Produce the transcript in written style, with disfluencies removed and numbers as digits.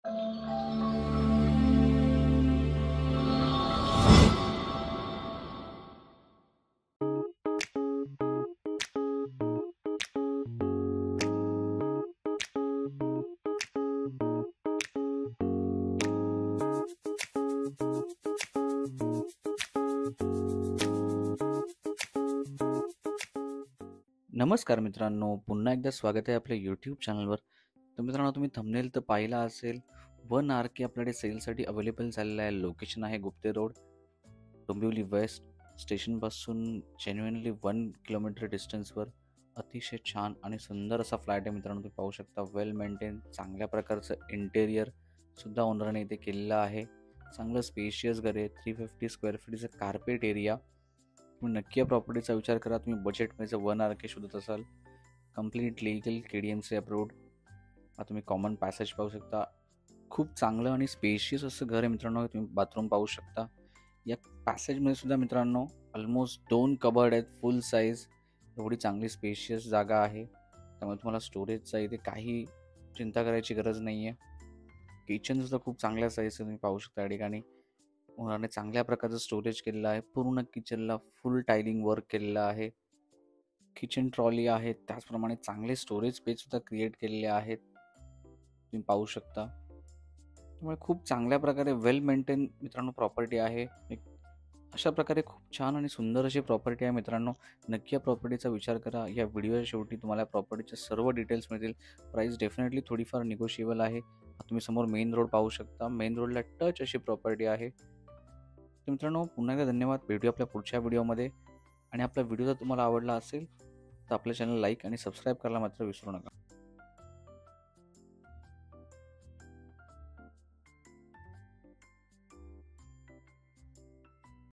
नमस्कार मित्रांनो, पुन्हा एकदा स्वागत आहे आपल्या यूट्यूब चॅनलवर. तर मित्रांनो, तुम्ही थंबनेल तर पाहिला असेल. 1 RK आपल्याकडे सेलसाठी अवेलेबल झालेला आहे. लोकेशन आहे गुप्ते रोड, डोंबिवली वेस्ट स्टेशनपासून जेन्युइनली 1 किलोमीटर डिस्टन्सवर. अतिशय छान आणि सुंदर असा फ्लॅट आहे मित्रांनो. तुम्ही पाहू शकता, वेल मेंटेन, चांगल्या प्रकारचं इंटेरियर सुद्धा ओनरने इथे केलेलं आहे. चांगलं स्पेशियस घर आहे. 350 स्क्वेअर फीटचं कार्पेट एरिया. तुम्ही नक्की या प्रॉपर्टीचा विचार करा. तुम्ही बजेटमध्ये 1 RK शोधत असाल, कम्प्लीट लीगल KDMC अप्रूव्ड. तुम्ही कॉमन पॅसेज पाहू शकता. खूप चांगलं आणि स्पेशियस असं घर आहे मित्रांनो. तुम्ही बाथरूम पाहू शकता. या पॅसेजमध्ये सुद्धा मित्रांनो ऑलमोस्ट 2 कबर्ड आहेत, फुल साईज. एवढी चांगली स्पेशियस जागा आहे. त्यामुळे तुम्हाला स्टोरेजचा इथे काही चिंता करायची गरज नाही आहे. किचनसुद्धा खूप चांगल्या साईजचं तुम्ही पाहू शकता. या ठिकाणी ओनरने चांगल्या प्रकारचं स्टोरेज केलेलं आहे. पूर्ण किचनला फुल टायलिंग वर्क केलेलं आहे. किचन ट्रॉली आहे. त्याचप्रमाणे चांगले स्टोरेज स्पेससुद्धा क्रिएट केलेले आहेत, तुम्ही पाहू शकता. त्यामुळे खूप चांगल्या प्रकारे वेल मेंटेन मित्रांनो प्रॉपर्टी आहे. अशा प्रकारे खूप छान आणि सुंदर अशी प्रॉपर्टी आहे मित्रांनो. नक्की या प्रॉपर्टीचा विचार करा. या व्हिडिओच्या शेवटी तुम्हाला प्रॉपर्टीच्या सर्व डिटेल्स मिळतील. प्राईस डेफिनेटली थोडीफार निगोशिएबल आहे. तुम्ही समोर मेन रोड पाहू शकता. मेन रोडला टच अशी प्रॉपर्टी आहे. तर मित्रांनो, पुन्हा एकदा धन्यवाद. भेटूया आपल्या पुढच्या व्हिडिओमध्ये. आणि आपला व्हिडिओ जर तुम्हाला आवडला असेल तर आपल्या चॅनल लाईक आणि सबस्क्राईब करायला मात्र विसरू नका.